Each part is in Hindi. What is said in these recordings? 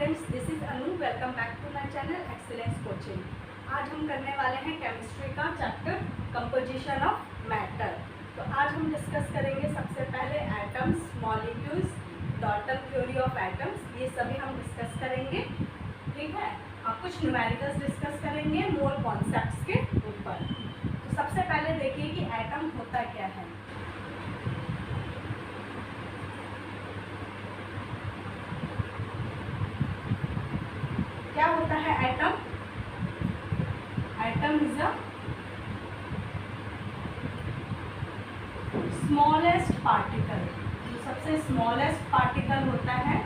Friends, this is Anu. Welcome back to my channel excellence coaching. आज हम करने वाले हैं केमिस्ट्री का चैप्टर कंपोजिशन ऑफ मैटर। तो आज हम डिस्कस करेंगे सबसे पहले atoms, molecules, Dalton theory of atoms, ये सभी हम डिस्कस करेंगे। ठीक है, अब कुछ न्यूमेरिकल्स डिस्कस करेंगे मोर कॉन्सेप्ट्स के ऊपर। तो सबसे पहले देखिए कि एटम होता क्या है। क्या होता है atom? Atom is a smallest particle. जो सबसे स्मॉलेस्ट पार्टिकल होता है,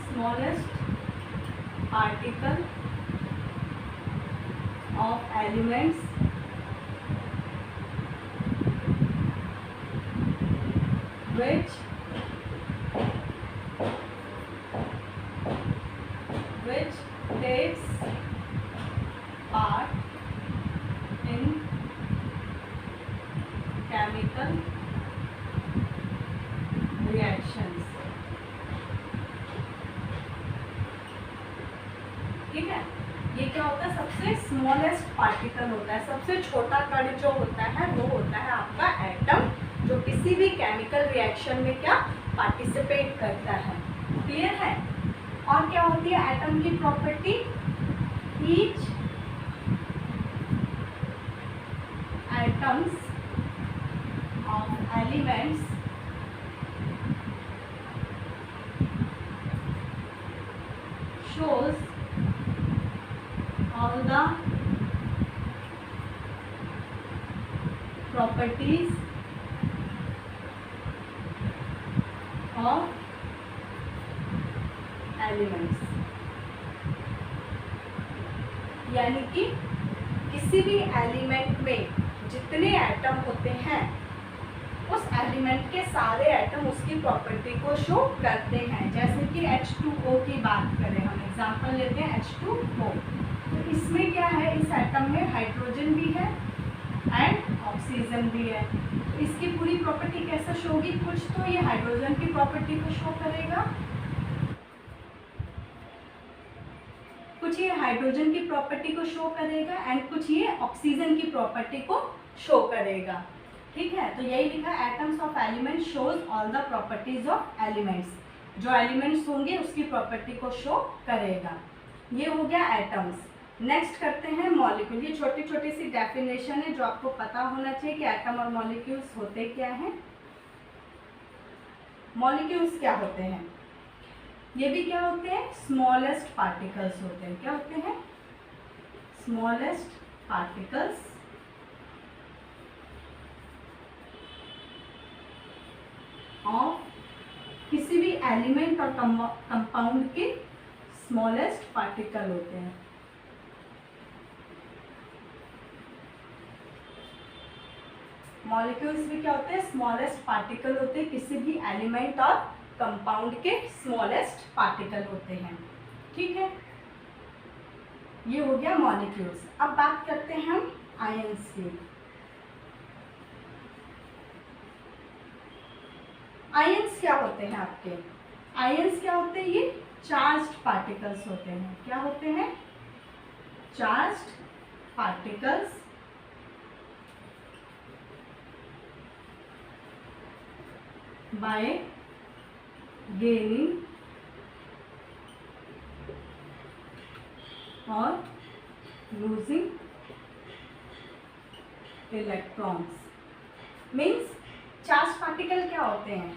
smallest particle of elements which takes part in chemical reactions। ठीक है, ये क्या होता है? सबसे स्मॉलेस्ट पार्टिकल होता है, सबसे छोटा कण जो होता है वो होता है आपका एटम, जो किसी भी केमिकल रिएक्शन में क्या पार्टिसिपेट करता है। क्लियर है? और क्या होती है एटम की property? Each atoms of elements shows all the properties of elements. यानी कि किसी भी एलिमेंट में जितने एटम होते हैं, उस एलिमेंट के सारे एटम उसकी प्रॉपर्टी को शो करते हैं। जैसे कि H2O की बात करें, हम एग्जांपल लेते हैं H2O। तो इसमें क्या है, इस एटम में हाइड्रोजन भी है एंड ऑक्सीजन भी है। तो इसकी पूरी प्रॉपर्टी कैसे शो होगी? कुछ तो ये हाइड्रोजन की प्रॉपर्टी को शो करेगा, कुछ ये हाइड्रोजन की प्रॉपर्टी को शो करेगा एंड कुछ ये ऑक्सीजन की प्रॉपर्टी को शो करेगा। ठीक है, तो यही लिखा, atoms of element shows all the properties of elements. जो एलिमेंट्स होंगे उसकी प्रॉपर्टी को शो करेगा। ये हो गया एटम्स। नेक्स्ट करते हैं मॉलिक्यूल। ये छोटी छोटी सी डेफिनेशन है जो आपको पता होना चाहिए कि एटम और मॉलिक्यूल्स होते क्या हैं। मॉलिक्यूल्स क्या होते हैं? ये भी क्या होते हैं? स्मॉलेस्ट पार्टिकल्स होते हैं। क्या होते हैं? स्मॉलेस्ट पार्टिकल्स ऑफ किसी भी एलिमेंट और कंपाउंड के स्मॉलेस्ट पार्टिकल होते हैं। मॉलिक्यूल्स भी क्या होते हैं? स्मॉलेस्ट पार्टिकल होते हैं, किसी भी एलिमेंट और कंपाउंड के स्मॉलेस्ट पार्टिकल होते हैं। ठीक है, ये हो गया मॉलिक्यूल्स। अब बात करते हैं हम आयंस की। आयंस क्या होते हैं आपके? आयंस क्या होते हैं? ये चार्ज्ड पार्टिकल्स होते हैं। क्या होते हैं? चार्ज्ड पार्टिकल्स बाय gaining और losing electrons। Means charge particle क्या होते हैं?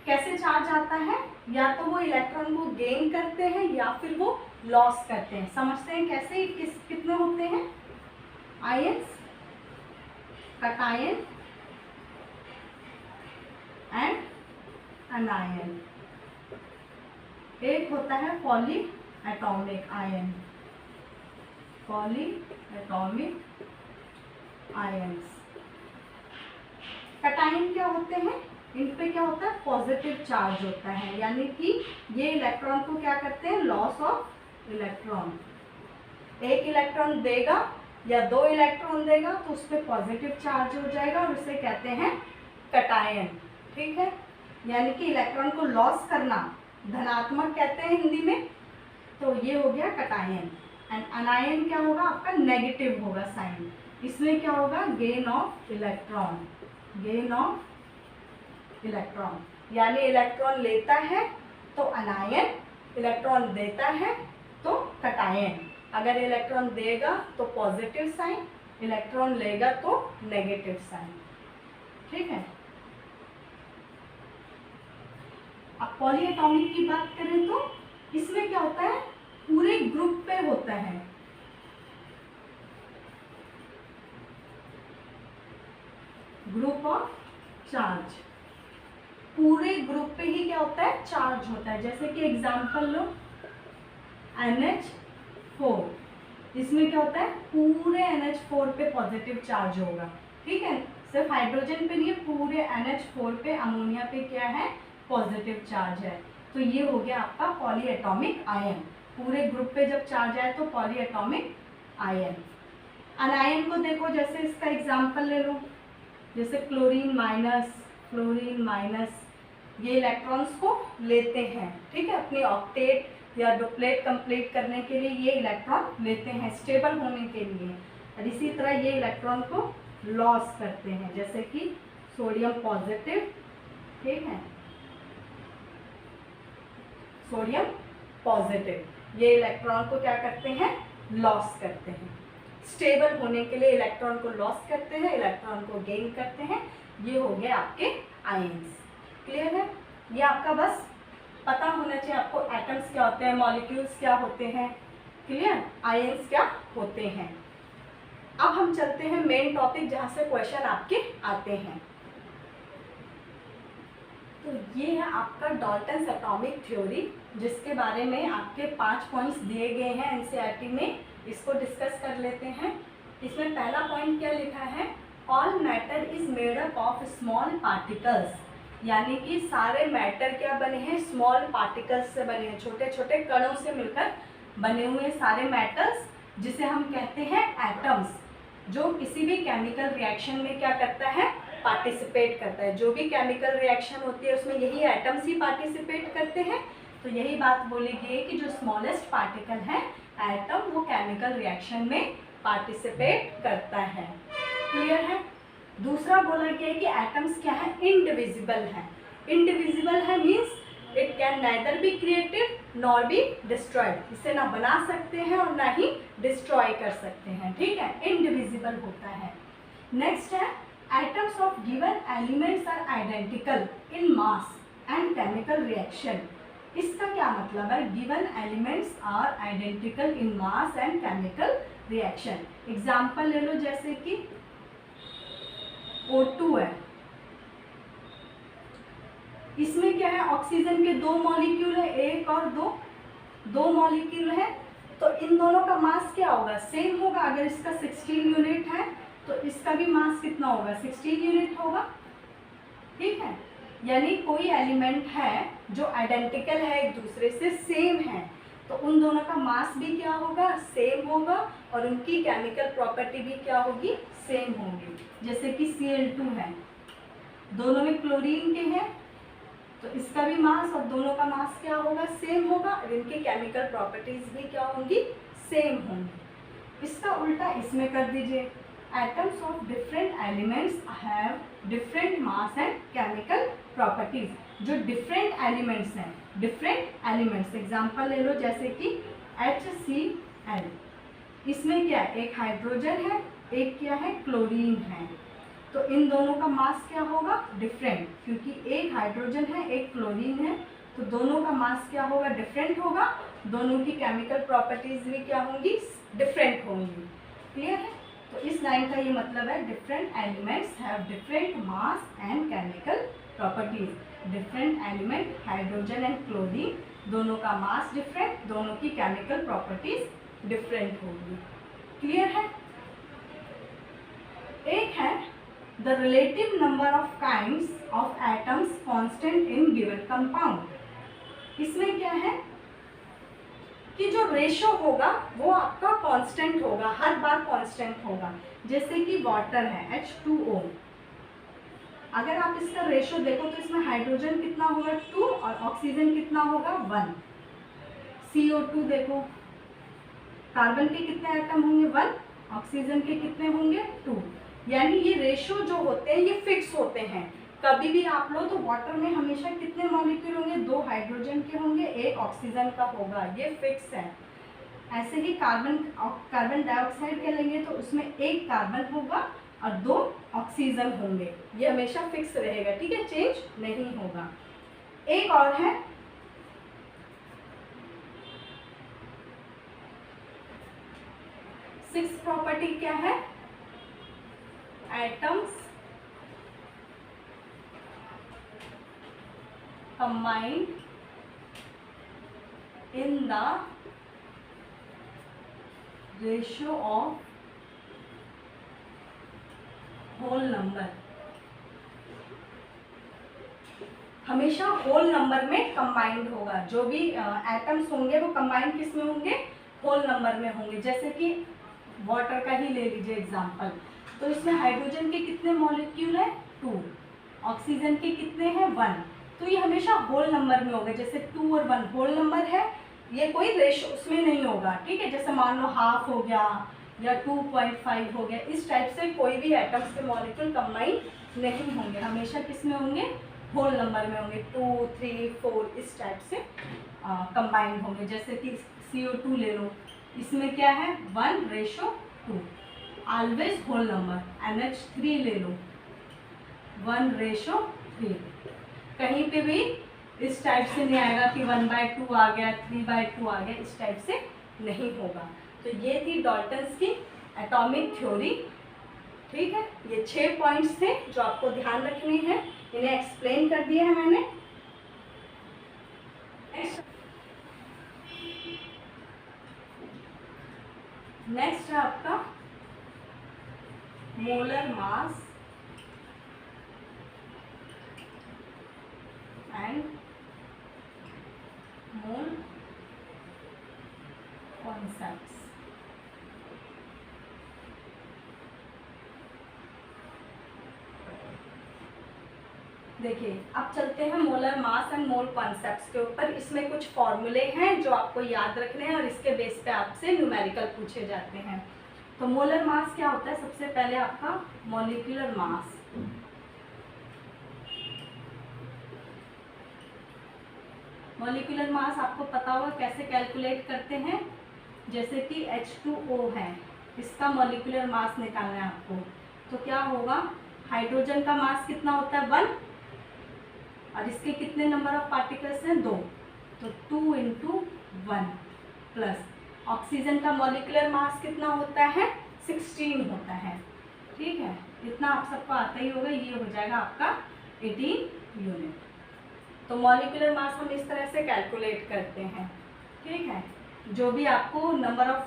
कैसे चार्ज आता है? या तो वो इलेक्ट्रॉन को गेन करते हैं या फिर वो लॉस करते हैं। समझते हैं कैसे, कितने होते हैं आयंस? Cation and अनायन। एक होता है poly atomic ion, poly atomic ions. Cation क्या होते हैं? इन पे क्या होता है? पॉजिटिव चार्ज होता है, यानी कि ये इलेक्ट्रॉन को क्या करते हैं? Loss of electron. एक इलेक्ट्रॉन देगा या दो इलेक्ट्रॉन देगा तो उस पर पॉजिटिव चार्ज हो जाएगा और उसे कहते हैं कटायन। ठीक है, यानी कि इलेक्ट्रॉन को लॉस करना धनात्मक कहते हैं हिंदी में, तो ये हो गया कटायन। एंड अनायन क्या होगा आपका, नेगेटिव होगा साइन। इसमें क्या होगा, gain of electron, gain of electron, यानी इलेक्ट्रॉन लेता है तो अनायन, इलेक्ट्रॉन देता है तो कटायन। अगर इलेक्ट्रॉन देगा तो पॉजिटिव साइन, इलेक्ट्रॉन लेगा तो नेगेटिव साइन। ठीक है। अब पॉली एटॉमिक की बात करें तो इसमें क्या होता है, पूरे ग्रुप पे होता है। ग्रुप ऑफ चार्ज, पूरे ग्रुप पे ही क्या होता है, चार्ज होता है। जैसे कि एग्जांपल लो NH4, इसमें क्या होता है, पूरे NH4 पे पॉजिटिव चार्ज होगा। ठीक है, सिर्फ हाइड्रोजन पे नहीं है, पूरे NH4 पे, अमोनिया पे क्या है, पॉजिटिव चार्ज है। तो ये हो गया आपका पॉली एटॉमिक आयन। पूरे ग्रुप पे जब चार्ज आए तो पॉली एटॉमिक आयन। अनायन को देखो, जैसे इसका एग्जांपल ले लो, जैसे क्लोरीन माइनस, फ्लोरीन माइनस, ये इलेक्ट्रॉन्स को लेते हैं। ठीक है, अपनी ऑक्टेट या डुप्लेट कंप्लीट करने के लिए ये इलेक्ट्रॉन लेते हैं, स्टेबल होने के लिए। और इसी तरह ये इलेक्ट्रॉन को लॉस करते हैं, जैसे कि सोडियम पॉजिटिव। ठीक है, सोडियम पॉजिटिव, ये इलेक्ट्रॉन को क्या करते हैं, लॉस करते हैं। स्टेबल होने के लिए इलेक्ट्रॉन को लॉस करते हैं, इलेक्ट्रॉन को गेन करते हैं। ये हो गए आपके आयंस। क्लियर है, ये आपका बस पता होना चाहिए आपको, एटम्स क्या होते हैं, मॉलिक्यूल्स क्या होते हैं। क्लियर, आयंस क्या होते हैं। अब हम चलते हैं मेन टॉपिक जहां से क्वेश्चन आपके आते हैं। तो ये है आपका डाल्टन्स एटॉमिक थ्योरी, जिसके बारे में आपके 5 पॉइंट्स दिए गए हैं एनसीईआरटी में। इसको डिस्कस कर लेते हैं। इसमें पहला पॉइंट क्या लिखा है, all matter is made up of small particles, यानी कि सारे मैटर क्या बने हैं, स्मॉल पार्टिकल्स से बने हैं, छोटे छोटे कणों से मिलकर बने हुए सारे मैटर्स, जिसे हम कहते हैं एटम्स, जो किसी भी केमिकल रिएक्शन में क्या करता है, पार्टिसिपेट करता है। जो भी केमिकल रिएक्शन होती है उसमें यही एटम्स ही पार्टिसिपेट करते हैं। तो यही बात बोली गई है कि जो स्मॉलेस्ट पार्टिकल है एटम, वो केमिकल रिएक्शन में पार्टिसिपेट करता है। क्लियर है। दूसरा बोला गया है कि एटम्स क्या है, इनडिविजिबल है। इनडिविजिबल है means it can neither be created nor be destroyed, इसे ना बना सकते हैं और ना ही डिस्ट्रॉय कर सकते हैं। ठीक है, इनडिविजिबल होता है। नेक्स्ट है, atoms of given elements are identical in mass and chemical reaction। इसका क्या मतलब है, given elements are identical in mass and chemical reaction। Example ले लो, जैसे कि O2 है, इसमें क्या है, ऑक्सीजन के 2 मॉलिक्यूल है, 1 और 2 मॉलिक्यूल है। तो इन दोनों का मास क्या होगा, सेम होगा। अगर इसका 16 यूनिट है तो इसका भी मास कितना होगा, 16 यूनिट होगा। ठीक है, यानी कोई एलिमेंट है जो आइडेंटिकल है, एक दूसरे से सेम है, तो उन दोनों का मास भी क्या होगा, सेम होगा, और उनकी केमिकल प्रॉपर्टी भी क्या होगी, सेम होगी। जैसे कि Cl2 है, दोनों में क्लोरीन के हैं, तो इसका भी मास और दोनों का मास क्या होगा, सेम होगा, और इनकी केमिकल प्रॉपर्टीज भी क्या होंगी, सेम होंगी। इसका उल्टा इसमें कर दीजिए, atoms of different elements have different mass and chemical properties। जो different elements हैं, different elements एग्जाम्पल ले लो, जैसे कि HCl, इसमें क्या है, एक हाइड्रोजन है, एक क्या है, क्लोरीन है। तो इन दोनों का मास क्या होगा, डिफरेंट, क्योंकि एक हाइड्रोजन है, एक क्लोरीन है, तो दोनों का मास क्या होगा, डिफरेंट होगा। दोनों की केमिकल प्रॉपर्टीज भी क्या होंगी, डिफरेंट होंगी। क्लियर है। तो इस लाइन का ये मतलब है, different elements have different mass and chemical properties. Different element hydrogen and chlorine, दोनों का मास डिफरेंट, दोनों की केमिकल प्रॉपर्टीज डिफरेंट होगी। क्लियर है। एक है, the relative number of kinds of atoms constant in given compound. इसमें क्या है कि जो रेशो होगा वो आपका कांस्टेंट होगा, हर बार कांस्टेंट होगा। जैसे कि वाटर है H2O, अगर आप इसका रेशो देखो तो इसमें हाइड्रोजन कितना होगा, 2, और और ऑक्सीजन कितना होगा 1। CO2 देखो, कार्बन के कितने एटम होंगे 1, ऑक्सीजन के कितने होंगे 2। यानी ये रेशो जो होते हैं ये फिक्स होते हैं। कभी भी आप लो तो वाटर में हमेशा कितने मॉलिक्यूल होंगे, 2 हाइड्रोजन के होंगे, 1 ऑक्सीजन का होगा, ये फिक्स है। ऐसे ही कार्बन डाइऑक्साइड के लेंगे तो उसमें 1 कार्बन होगा और 2 ऑक्सीजन होंगे, ये हमेशा फिक्स रहेगा, ठीक है, चेंज नहीं होगा। एक और है सिक्स प्रॉपर्टी, क्या है, atoms combined in the ratio of whole number। हमेशा होल नंबर में कंबाइंड होगा, जो भी एटम्स होंगे वो कंबाइंड किस में होंगे, होल नंबर में होंगे। जैसे कि वाटर का ही ले लीजिए एग्जांपल, तो इसमें हाइड्रोजन के कितने मॉलिक्यूल है 2, ऑक्सीजन के कितने हैं 1, तो ये हमेशा होल नंबर में होगा। जैसे 2 और 1 होल नंबर है, ये कोई रेशो उसमें नहीं होगा, ठीक है। जैसे मान लो हाफ हो गया या 2.5 हो गया, इस टाइप से कोई भी एटम्स के मॉलिक्यूल कंबाइन नहीं होंगे, हमेशा किस में होंगे, होल नंबर में होंगे। 2, 3, 4 इस टाइप से कंबाइंड होंगे। जैसे कि CO2 ले लो, इसमें क्या है 1:2, ऑलवेज होल नंबर। NH3 ले लो 1:3, कहीं पे भी इस टाइप से नहीं आएगा कि 1/2 आ गया, 3/2 आ गया, इस टाइप से नहीं होगा। तो ये थी डाल्टन्स की एटॉमिक थ्योरी, ठीक है। ये 6 पॉइंट्स थे जो आपको ध्यान रखने हैं, इन्हें एक्सप्लेन कर दिया है मैंने। नेक्स्ट है आपका molar mass and mole concepts. देखिए अब चलते हैं molar mass and mole concepts के ऊपर। इसमें कुछ फॉर्मूले हैं जो आपको याद रखने हैं और इसके बेस पे आपसे न्यूमेरिकल पूछे जाते हैं। तो मोलर मास क्या होता है, सबसे पहले आपका मॉलिक्यूलर मास। मॉलिक्यूलर मास आपको पता होगा कैसे कैलकुलेट करते हैं। जैसे कि H2O है, इसका मॉलिक्यूलर मास निकालना है आपको, तो क्या होगा, हाइड्रोजन का मास कितना होता है 1 और इसके कितने नंबर ऑफ पार्टिकल्स हैं 2, तो 2 × 1 प्लस ऑक्सीजन का मॉलिक्यूलर मास कितना होता है 16 होता है, ठीक है। इतना आप सबको आता ही होगा, ये हो जाएगा आपका 18 यूनिट। तो मॉलिक्यूलर मास हम इस तरह से कैलकुलेट करते हैं, ठीक है। जो भी आपको नंबर ऑफ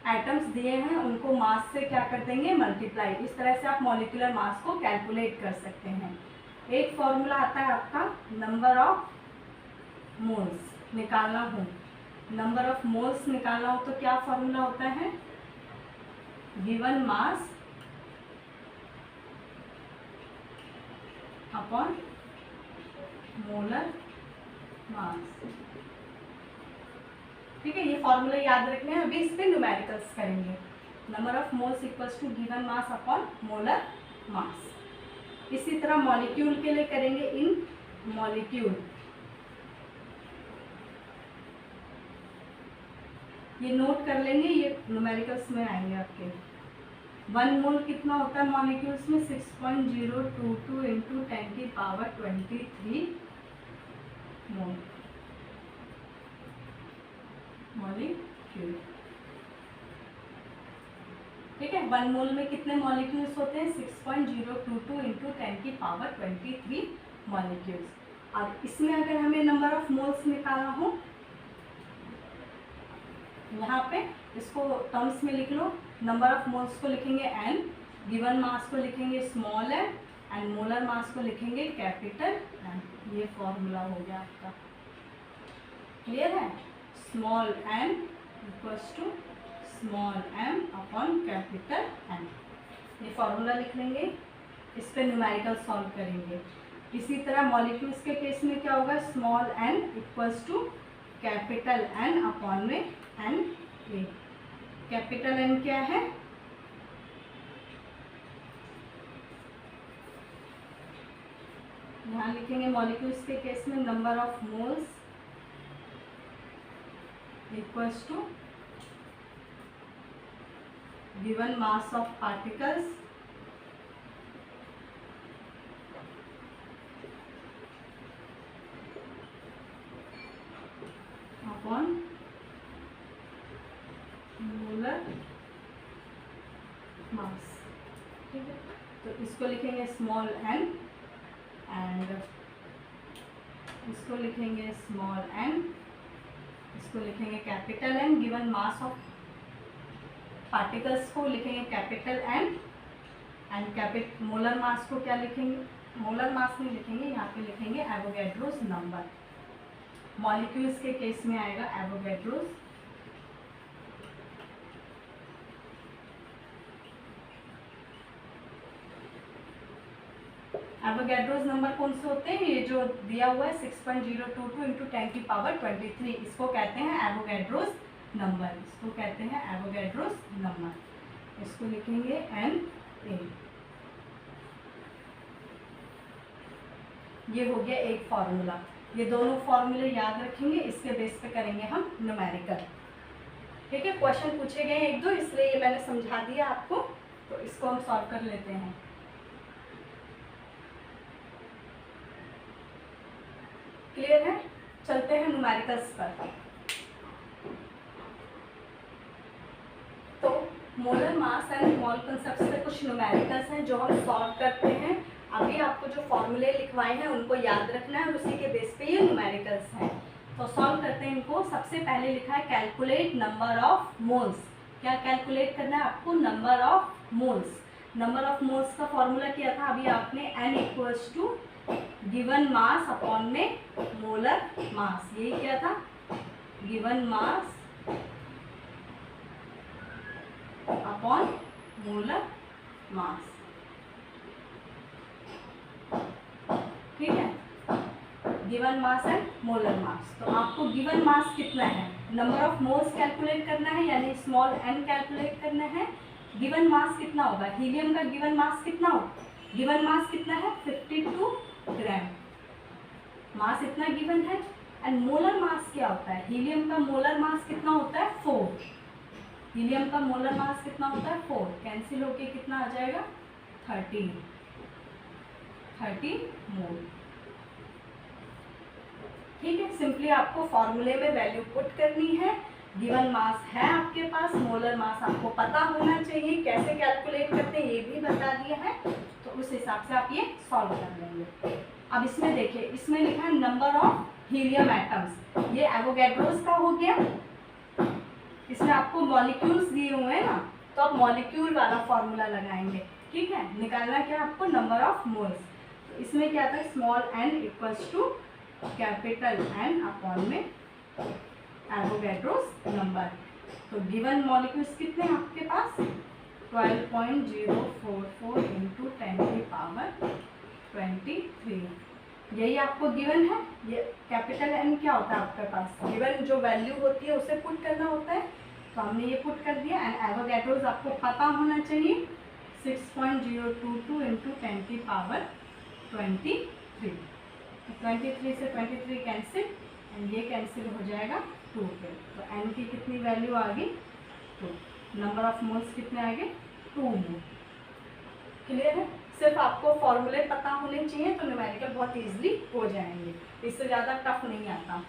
एटम्स दिए हैं उनको मास से क्या कर देंगे, मल्टीप्लाई। इस तरह से आप मॉलिक्यूलर मास को कैलकुलेट कर सकते हैं। एक फॉर्मूला आता है आपका नंबर ऑफ मोल्स निकालना हो, नंबर ऑफ मोल्स निकालना हो तो क्या फॉर्मूला होता है, given mass upon molar mass, ठीक है। ये फॉर्मूला याद रखने हैं, अभी इस पे न्यूमेरिकल्स करेंगे। Number of moles equals to given mass upon molar mass. इसी तरह मॉलिक्यूल के लिए करेंगे, इन मॉलिक्यूल, ये नोट कर लेंगे, ये न्यूमेरिकल्स में आएंगे आपके। 1 मोल कितना होता है मॉलिक्यूल्स में, 6.022 × 10⁻23 मोल मॉलिक्यूल, ठीक है। 1 मोल में कितने मॉलिक्यूल्स होते हैं, 6.022 × 10⁻23 मॉलिक्यूल्स। और इसमें अगर हमें नंबर ऑफ मोल्स निकालना हो, यहाँ पे इसको टर्म्स में लिख लो, नंबर ऑफ मोल्स को लिखेंगे n, गिवन मास को लिखेंगे स्मॉल m एंड मोलर मास को लिखेंगे कैपिटल M। ये फॉर्मूला हो गया आपका, क्लियर है। Small m equals to small m upon capital M, ये फॉर्मूला लिख लेंगे। इस पर न्यूमेरिकल सॉल्व करेंगे। इसी तरह मॉलिक्यूल्स के केस में क्या होगा, small n equals to capital N upon में एन ए। कैपिटल N क्या है, यहाँ लिखेंगे मॉलिक्यूल्स के केस में number of moles equals to given mass of particles upon molar mass. ठीक है, तो इसको लिखेंगे स्मॉल n एंड इसको लिखेंगे स्मॉल n, इसको लिखेंगे capital N। Given mass of particles को लिखेंगे कैपिटल N एंड मोलर मास को क्या लिखेंगे, मोलर मास नहीं लिखेंगे, यहाँ पे लिखेंगे एवोगैड्रोस नंबर। मॉलिक्यूल्स के केस में आएगा एवोगैड्रोस एवोगैड्रोस नंबर कौन से होते हैं, ये जो दिया हुआ है 6.022 इंटू 10 की पावर 23, इसको कहते हैं एवोगैड्रोस नंबर, इसको कहते हैं एवोगैड्रोस नंबर। इसको लिखेंगे एन ए। ये हो गया एक फॉर्मूला। ये दोनों फॉर्मूले याद रखेंगे, इसके बेस पे करेंगे हम न्यूमेरिकल। ठीक है, क्वेश्चन पूछे गए एक दो, इसलिए ये मैंने समझा दिया आपको, तो इसको हम सॉल्व कर लेते हैं। क्लियर है, चलते हैं न्यूमेरिकल्स पर। तो molar mass and mole concept से कुछ न्यूमेरिकल्स हैं जो हम सॉल्व करते हैं। अभी आपको जो फॉर्मूले लिखवाए हैं उनको याद रखना है और उसी के बेस पे ये न्यूमेरिकल्स हैं। तो सॉल्व करते हैं इनको। सबसे पहले लिखा है कैलकुलेट नंबर ऑफ मोल्स। क्या कैलकुलेट करना है आपको, number of moles. Number of moles का फॉर्मूला किया था अभी आपने, n equals to given mass upon में मोलर मास। यही क्या था, given mass upon molar mass. ठीक है, given mass and molar mass. तो आपको गिवन मास कितना है, नंबर ऑफ मोल्स कैलकुलेट करना है, यानी स्मॉल n कैलकुलेट करना है। गिवन मास कितना होगा, हीलियम का गिवन मास कितना होगा, गिवन मास कितना है 52 ग्राम, मास इतना गिवन है। एंड मोलर मास क्या होता है, हीलियम का मोलर मास कितना होता है 4। हीलियम का मोलर मास कितना होता है 4, कैंसिल होके कितना आ जाएगा 30 मोल। ठीक है, सिंपली आपको फॉर्मूले में वैल्यू पुट करनी है। गिवन मास है आपके पास, मोलर मास आपको पता होना चाहिए, कैसे कैलकुलेट करते हैं ये भी बता दिया है, तो उस हिसाब से आप ये सॉल्व कर लेंगे। अब इसमें देखिए, इसमें लिखा है नंबर ऑफ हीलियम एटम्स, ये एवोगैड्रोस का हो गया। इसमें आपको मॉलिक्यूल्स दिए हुए हैं ना, तो आप मॉलिक्यूल वाला फॉर्मूला लगाएंगे। ठीक है, निकालना क्या आपको, नंबर ऑफ मोल्स। तो इसमें क्या था, small n equals to capital N upon में एवोगैड्रोस नंबर। तो गिवन मॉलिक्यूल्स कितने हैं आपके पास, 12.044 इंटू 10 की पावर 23, यही आपको गिवन है। ये कैपिटल N क्या होता है आपके पास, गिवन जो वैल्यू होती है उसे पुट करना होता है, तो हमने ये पुट कर दिया। एंड एवोगैड्रोस आपको पता होना चाहिए 6.022 इंटू 10 की पावर 23। 23 से 23 कैंसिल, एंड ये कैंसिल हो जाएगा 2 पे। तो n की कितनी वैल्यू आ गई 2, नंबर ऑफ मोल्स कितने आ गए 2 मोल। क्लियर है, सिर्फ आपको फॉर्मूले पता होने चाहिए तो न्यूमेरिकल बहुत इजीली हो जाएंगे, इससे ज़्यादा टफ नहीं आता।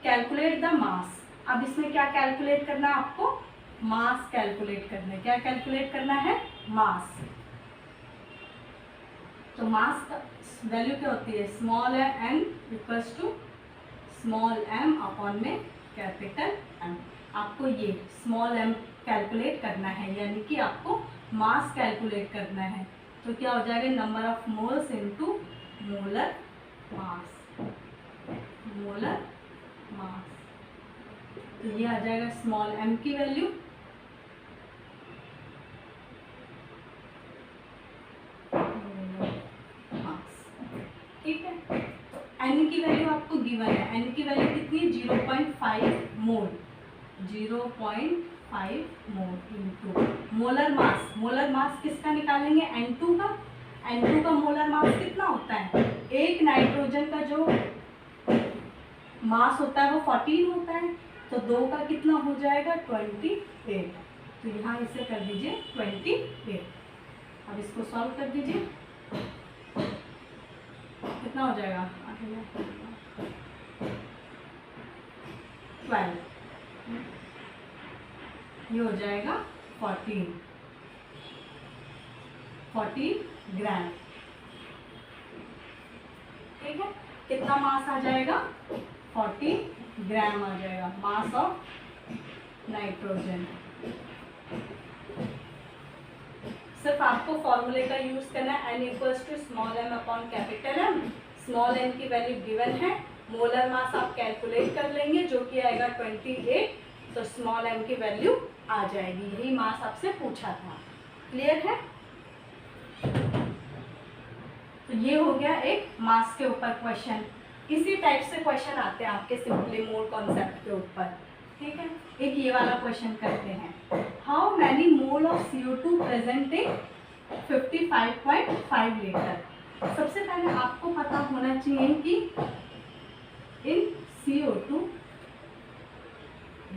कैलकुलेट द मास, अब इसमें क्या कैलकुलेट करना है आपको, मास कैलकुलेट करना है। क्या कैलकुलेट करना है, मास। तो मास का वैल्यू क्या होती है, small n equals to small m upon में कैपिटल M। आपको ये स्मॉल m कैलकुलेट करना है, यानी कि आपको मास कैलकुलेट करना है। तो क्या हो जाएगा, number of moles into molar mass, molar mass. तो ये आ जाएगा स्मॉल m की वैल्यू, वैल्यू आपको गिवन है, n की वैल्यू कितनी है 0.5 mole, 0.5 mole into molar mass. Molar mass किसका निकालेंगे, N2 का। N2 का मोलर मास कितना होता है, एक नाइट्रोजन का जो मास होता है वो 14 होता है, तो 2 का कितना हो जाएगा 28। तो यहाँ इसे कर दीजिए 28। अब इसको सॉल्व कर दीजिए, कितना हो जाएगा 12, ये हो जाएगा 14 ग्राम। ठीक है, कितना मास आ जाएगा 14 ग्राम आ जाएगा, मास ऑफ नाइट्रोजन। सिर्फ आपको फॉर्मूले का यूज करना है, n equals to small m upon capital M। Small m की वैल्यू गिवन है, मोलर मास आप कैलकुलेट कर लेंगे जो कि आएगा 28, तो स्मॉल m की वैल्यू आ जाएगी। यही मास आपसे पूछा था, क्लियर है। तो ये हो गया एक मास के ऊपर क्वेश्चन। इसी टाइप से क्वेश्चन आते हैं आपके सिंपली मोल कॉन्सेप्ट के ऊपर, ठीक है। एक ये वाला क्वेश्चन करते हैं, how many mole of CO2 present in 55.5 litre. सबसे पहले आपको पता होना चाहिए कि इन CO2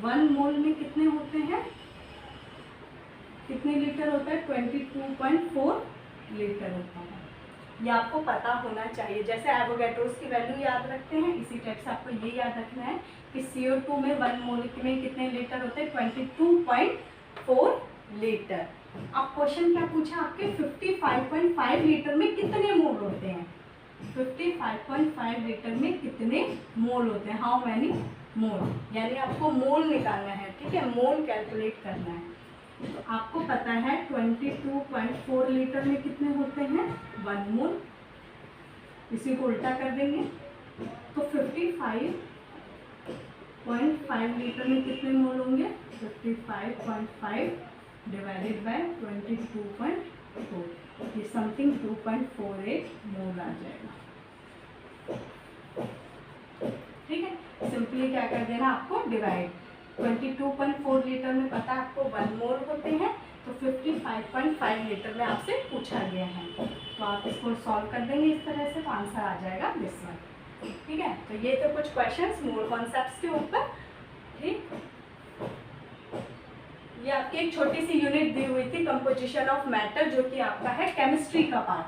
1 मोल में कितने होते हैं, कितने लीटर होता है 22.4 लीटर होता है। ये आपको पता होना चाहिए। जैसे एवोगैड्रोस की वैल्यू याद रखते हैं, इसी टाइप से आपको ये याद रखना है कि CO2 में 1 मोल में कितने लीटर होते हैं 22.4 लीटर। अब क्वेश्चन क्या पूछा आपके 55.5 लीटर में कितने मोल होते हैं, 55.5 लीटर में कितने मोल होते हैं, हाउ मैनी मोल, यानी आपको मोल निकालना है, ठीक है, मोल कैलकुलेट करना है। तो आपको पता है 22.4 लीटर में कितने होते हैं 1 मोल, इसी को उल्टा कर देंगे तो 55.5 लीटर में कितने मोल होंगे, 55.5 डिवाइडेड बाय 22.4, ये समथिंग 2.48 मोल आ जाएगा। ठीक है, सिंपली क्या कर देना आपको डिवाइड, 22.4 लीटर में पता आपको 1 मोल होते हैं, तो 55.5 लीटर में आपसे पूछा गया है, तो आप इसको सॉल्व कर देंगे इस तरह से, तो आंसर आ जाएगा दिस वन। ठीक है, तो ये तो कुछ क्वेश्चंस मोल कॉन्सेप्ट्स के ऊपर। ठीक, ये आपकी एक छोटी सी यूनिट दी हुई थी कंपोजिशन ऑफ मैटर, जो कि आपका है केमिस्ट्री का पार्ट।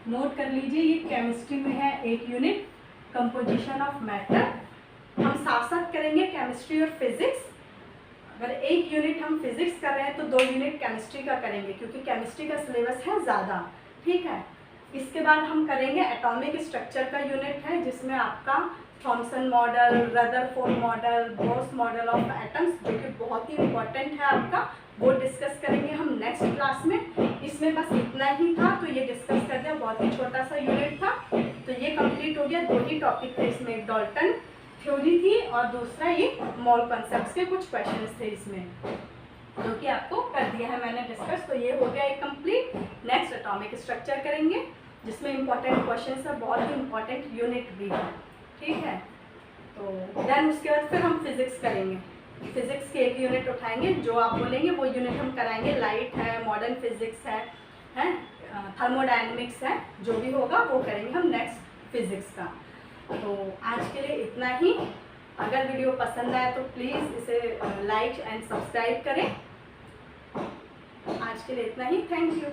नोट कर लीजिए, ये केमिस्ट्री में है एक यूनिट कंपोजिशन ऑफ मैटर। हम साथ साथ करेंगे केमिस्ट्री और फिजिक्स। अगर एक यूनिट हम फिजिक्स कर रहे हैं तो 2 यूनिट केमिस्ट्री का करेंगे, क्योंकि केमिस्ट्री का सिलेबस है ज़्यादा। ठीक है, इसके बाद हम करेंगे एटॉमिक स्ट्रक्चर का यूनिट है, जिसमें आपका Thompson model, Rutherford model, Bose model of atoms, जो कि बहुत ही इंपॉर्टेंट है आपका, वो डिस्कस करेंगे हम नेक्स्ट क्लास में। इसमें बस इतना ही था, तो ये डिस्कस कर दिया, बहुत ही छोटा सा यूनिट था, तो ये कंप्लीट हो गया। 2 ही टॉपिक थे इसमें, एक डाल्टन थ्योरी थी और दूसरा ये मोल कॉन्सेप्ट्स के कुछ क्वेश्चंस थे इसमें, जो कि आपको कर दिया है मैंने डिस्कस। तो ये हो गया एक कंप्लीट। नेक्स्ट एटॉमिक स्ट्रक्चर करेंगे, जिसमें इंपॉर्टेंट क्वेश्चंस है, बहुत ही इंपॉर्टेंट यूनिट भी है। ठीक है, तो देन उसके बाद फिर हम फिजिक्स करेंगे। फिजिक्स के एक यूनिट उठाएंगे, जो आप बोलेंगे वो यूनिट हम कराएंगे। लाइट है, मॉडर्न फिजिक्स है, थर्मोडायनेमिक्स है, जो भी होगा वो करेंगे हम नेक्स्ट फिजिक्स का। तो आज के लिए इतना ही। अगर वीडियो पसंद आए तो प्लीज़ इसे लाइक एंड सब्सक्राइब करें। आज के लिए इतना ही, थैंक यू।